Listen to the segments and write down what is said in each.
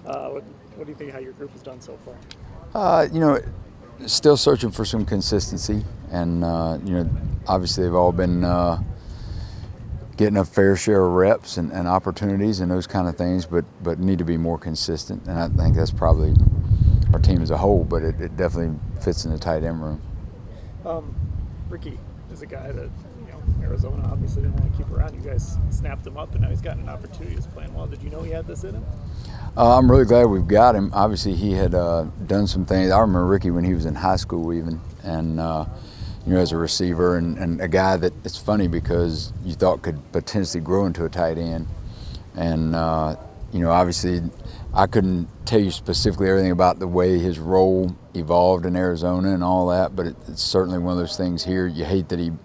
What do you think how your group has done so far? You know, still searching for some consistency, and you know, obviously they've all been getting a fair share of reps and opportunities and those kind of things, but need to be more consistent. And I think that's probably our team as a whole, but it definitely fits in the tight end room. Ricky is a guy that, you know, Arizona obviously didn't want to keep around. You guys snapped him up, and now he's gotten an opportunity. He's playing well. Did you know he had this in him? I'm really glad we've got him. Obviously, he had done some things. I remember Ricky when he was in high school even, and you know, as a receiver and a guy that, it's funny because you thought could potentially grow into a tight end. And you know, obviously, I couldn't tell you specifically everything about the way his role evolved in Arizona and all that, but it's certainly one of those things here. You hate that you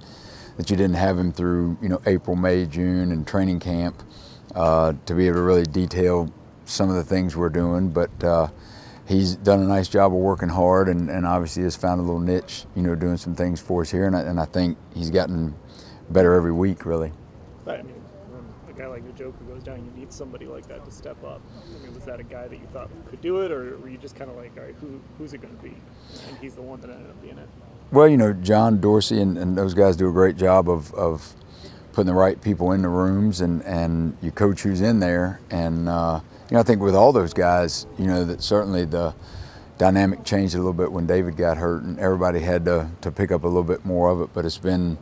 didn't have him through, you know, April, May, June, and training camp to be able to really detail some of the things we're doing. But he's done a nice job of working hard, and obviously has found a little niche, you know, doing some things for us here. And I think he's gotten better every week, really. But I mean, when a guy like Njoku goes down, you need somebody like that to step up. I mean, was that a guy that you thought could do it, or were you just kind of like, all right, who's it going to be? And he's the one that ended up being it. Well, you know, John Dorsey and those guys do a great job of putting the right people in the rooms, and you coach who's in there. And you know, I think with all those guys, you know, that certainly the dynamic changed a little bit when David got hurt, and everybody had to pick up a little bit more of it. But it's been,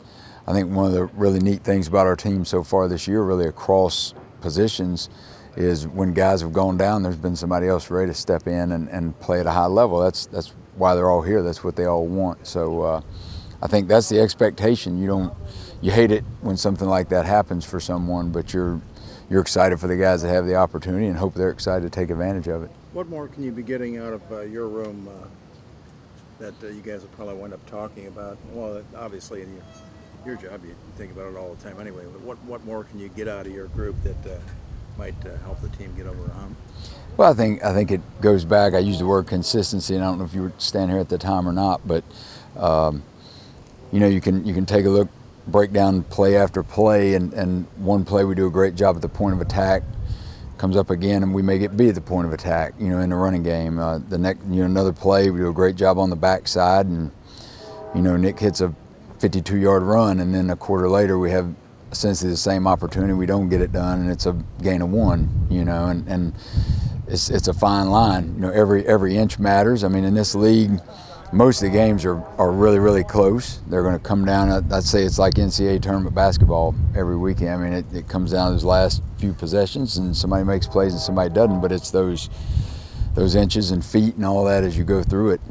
I think, one of the really neat things about our team so far this year, really across positions, is when guys have gone down, there's been somebody else ready to step in and play at a high level. That's why they're all here. That's what they all want. So I think that's the expectation. You hate it when something like that happens for someone, but you're excited for the guys that have the opportunity and hope they're excited to take advantage of it. What more can you be getting out of your room that you guys will probably wind up talking about? Well, obviously in your job you think about it all the time anyway, but what more can you get out of your group that might help the team get over the hump? Well, I think it goes back. I used the word consistency, and I don't know if you were standing here at the time or not, but you know, you can take a look, break down play after play, and one play we do a great job at the point of attack, comes up again, and we make it be at the point of attack, you know, in the running game. The next, you know, another play, we do a great job on the backside, and you know, Nick hits a 52-yard run, and then a quarter later we have essentially the same opportunity. We don't get it done, and it's a gain of 1, you know, and it's a fine line. You know, every inch matters. I mean, in this league, most of the games are really, really close. They're going to come down. I'd say it's like NCAA tournament basketball every weekend. I mean, it comes down to those last few possessions, and somebody makes plays and somebody doesn't. But it's those inches and feet and all that as you go through it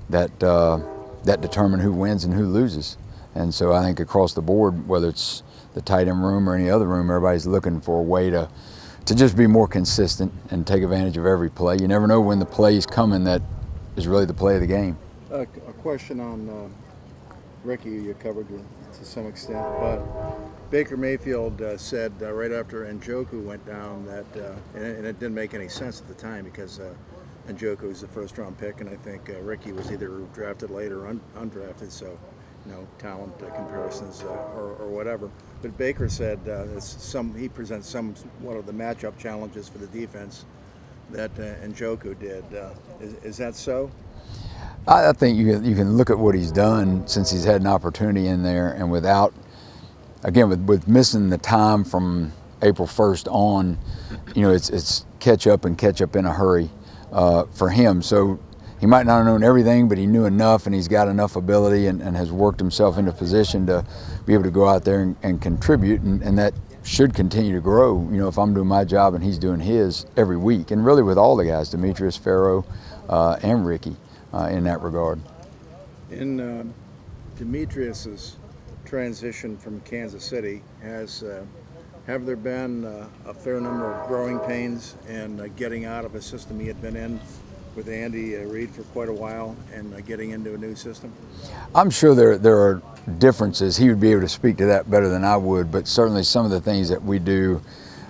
that determine who wins and who loses. And so I think across the board, whether it's the tight end room or any other room, everybody's looking for a way to just be more consistent and take advantage of every play. You never know when the play's coming that is really the play of the game. A question on Ricky, you covered to some extent, but Baker Mayfield said right after Njoku went down that, and it didn't make any sense at the time because Njoku was the first-round pick, and I think Ricky was either drafted late or undrafted, so you know, talent comparisons or whatever. But Baker said he presents somewhat of the matchup challenges for the defense that Njoku did. Is that so? I think you can look at what he's done since he's had an opportunity in there, and without, again, with missing the time from April 1st on, you know, it's catch up in a hurry for him. So he might not have known everything, but he knew enough, and he's got enough ability and has worked himself into position to be able to go out there and contribute, and that should continue to grow. You know, if I'm doing my job and he's doing his every week, and really with all the guys, Demetrius, Farrow, and Ricky, in that regard. In Demetrius's transition from Kansas City, have there been a fair number of growing pains and getting out of a system he had been in with Andy Reid for quite a while and getting into a new system? I'm sure there are differences. He would be able to speak to that better than I would, but certainly some of the things that we do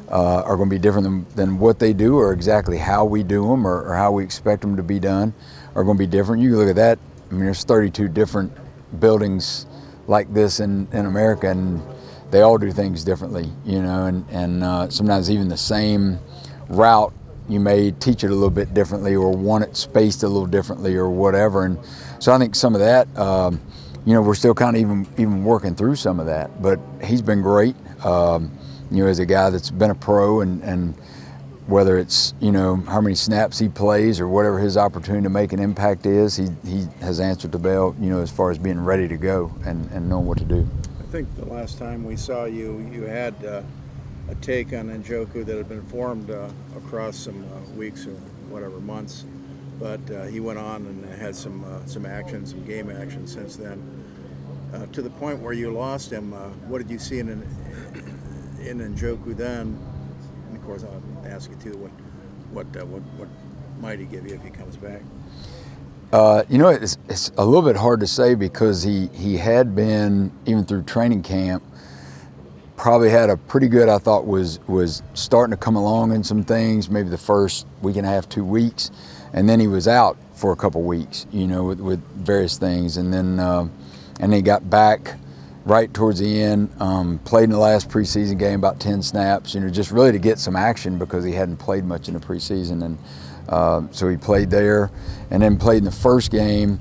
are going to be different than what they do, or exactly how we do them, or how we expect them to be done are going to be different. You can look at that. I mean, there's 32 different buildings like this in America, and they all do things differently, you know, and sometimes even the same route, you may teach it a little bit differently or want it spaced a little differently or whatever. And so I think some of that, you know, we're still kind of even working through some of that. But he's been great, you know, as a guy that's been a pro, and whether it's, you know, how many snaps he plays or whatever his opportunity to make an impact is, he has answered the bell, you know, as far as being ready to go and knowing what to do. I think the last time we saw you, you had a take on Njoku that had been formed across some weeks or whatever months, but he went on and had some action, some game action since then. To the point where you lost him, what did you see in Njoku then? And of course, I'll ask you too, what might he give you if he comes back? You know, it's a little bit hard to say because he had been, even through training camp, probably had a pretty good, I thought, was starting to come along in some things, maybe the first week and a half, 2 weeks, and then he was out for a couple weeks, you know, with various things, and then he got back right towards the end, played in the last preseason game about 10 snaps, you know, just really to get some action because he hadn't played much in the preseason, and so he played there, and then played in the first game,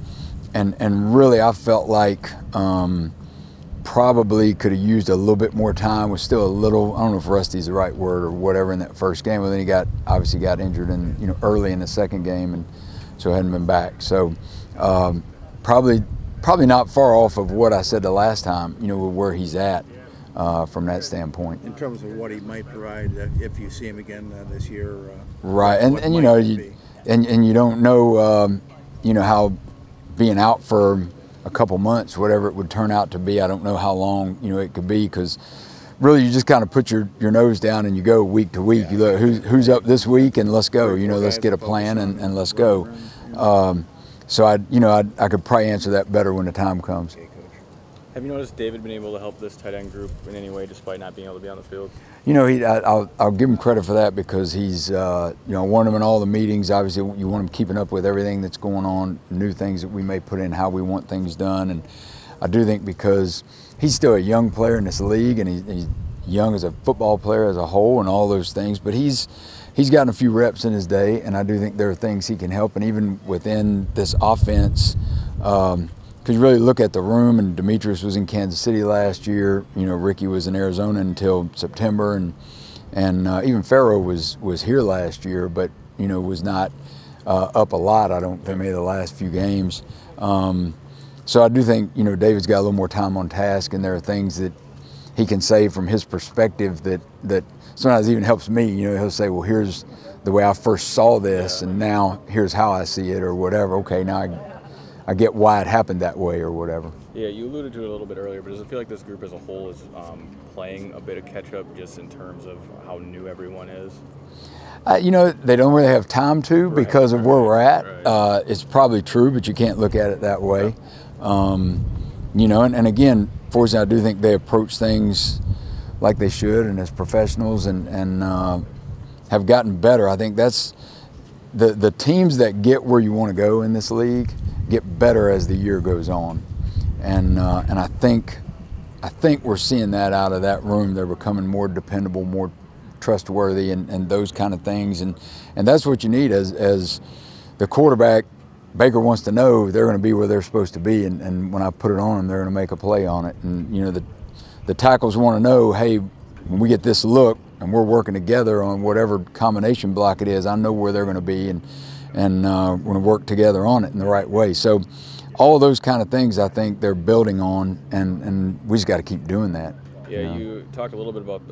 and really I felt like probably could have used a little bit more time, was still a little, I don't know if rusty's the right word or whatever in that first game, but then he obviously got injured in, you know, early in the second game, and so hadn't been back. So probably not far off of what I said the last time, you know, where he's at from that standpoint. In terms of what he might provide if you see him again this year. Right, and you know, and you don't know, you know, how being out for a couple months, whatever it would turn out to be, I don't know how long, you know, it could be, because really you just kind of put your nose down and you go week to week. You look who's up this week and let's go, you know, let's get a plan and let's go. So I could probably answer that better when the time comes. Have you noticed David been able to help this tight end group in any way, despite not being able to be on the field? You know, I'll give him credit for that, because he's, you know, wanted him in all the meetings. Obviously, you want him keeping up with everything that's going on, new things that we may put in, how we want things done. And I do think because he's still a young player in this league, and he's young as a football player as a whole and all those things, but he's gotten a few reps in his day, and I do think there are things he can help. And even within this offense, because you really look at the room, and Demetrius was in Kansas City last year. You know, Ricky was in Arizona until September, and even Pharaoh was here last year, but you know, was not up a lot. I don't think maybe the last few games. So I do think, you know, David's got a little more time on task, and there are things that he can say from his perspective that sometimes even helps me. You know, he'll say, well, here's the way I first saw this, and now here's how I see it, or whatever. Okay, now I get why it happened that way or whatever. Yeah, you alluded to it a little bit earlier, but does it feel like this group as a whole is playing a bit of catch-up just in terms of how new everyone is? You know, they don't really have time to because of where we're at. Right. It's probably true, but you can't look at it that way. You know, and again, fortunately, I do think they approach things like they should, and as professionals, and have gotten better. I think that's the teams that get where you want to go in this league get better as the year goes on, and I think we're seeing that out of that room. They're becoming more dependable, more trustworthy, and those kind of things, and that's what you need as the quarterback. Baker wants to know they're going to be where they're supposed to be, and when I put it on them, they're going to make a play on it. And you know, the tackles want to know, hey, when we get this look and we're working together on whatever combination block it is, I know where they're going to be, and we're going to work together on it in the right way. So all of those kind of things I think they're building on, and we just got to keep doing that. Yeah, you talked a little bit about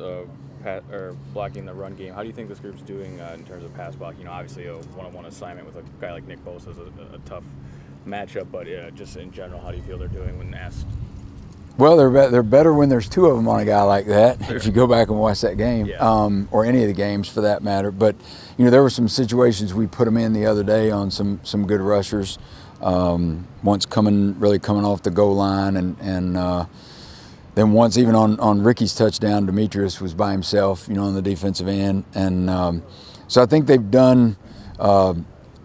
blocking the run game. How do you think this group's doing in terms of pass block? You know, obviously a one-on-one assignment with a guy like Nick Bosa is a tough matchup, but just in general, how do you feel they're doing when asked? Well, they're better when there's two of them on a guy like that. Sure. If you go back and watch that game, yeah. Or any of the games for that matter. But you know, there were some situations we put them in the other day on some good rushers. Once really coming off the goal line, and then once even on Ricky's touchdown, Demetrius was by himself, you know, on the defensive end, and so I think they've done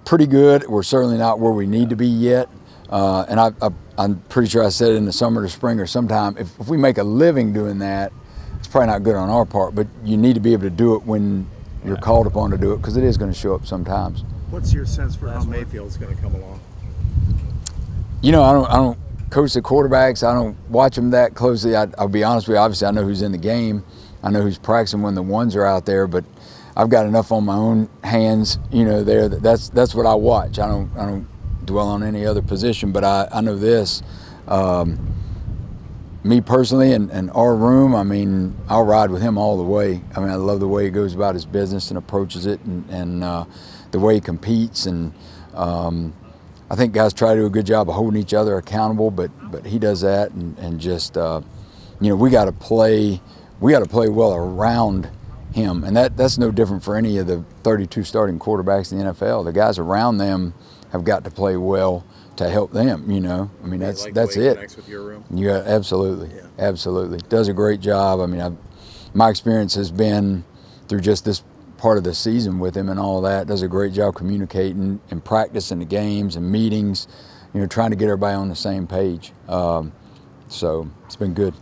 pretty good. We're certainly not where we need to be yet, and I'm pretty sure I said it in the summer to spring or sometime. If we make a living doing that, it's probably not good on our part, but you need to be able to do it when you're called upon to do it, because it is going to show up sometimes. What's your sense for how Mayfield's going to come along? You know, I don't coach the quarterbacks. I don't watch them that closely. I'll be honest with you. Obviously, I know who's in the game. I know who's practicing when the ones are out there, but I've got enough on my own hands, you know, there. That's what I watch. I don't dwell on any other position, but I know this. Me personally and our room, I mean, I'll ride with him all the way. I mean, I love the way he goes about his business and approaches it, and the way he competes. And I think guys try to do a good job of holding each other accountable, but he does that, and just you know, we got to play well around him, and that's no different for any of the 32 starting quarterbacks in the NFL. The guys around them have got to play well to help them, you know. I mean, that's it. Connects with your room? Yeah, absolutely, absolutely. Does a great job. I mean, my experience has been through just this part of the season with him and all that. Does a great job communicating and practicing the games and meetings, you know, trying to get everybody on the same page. So it's been good.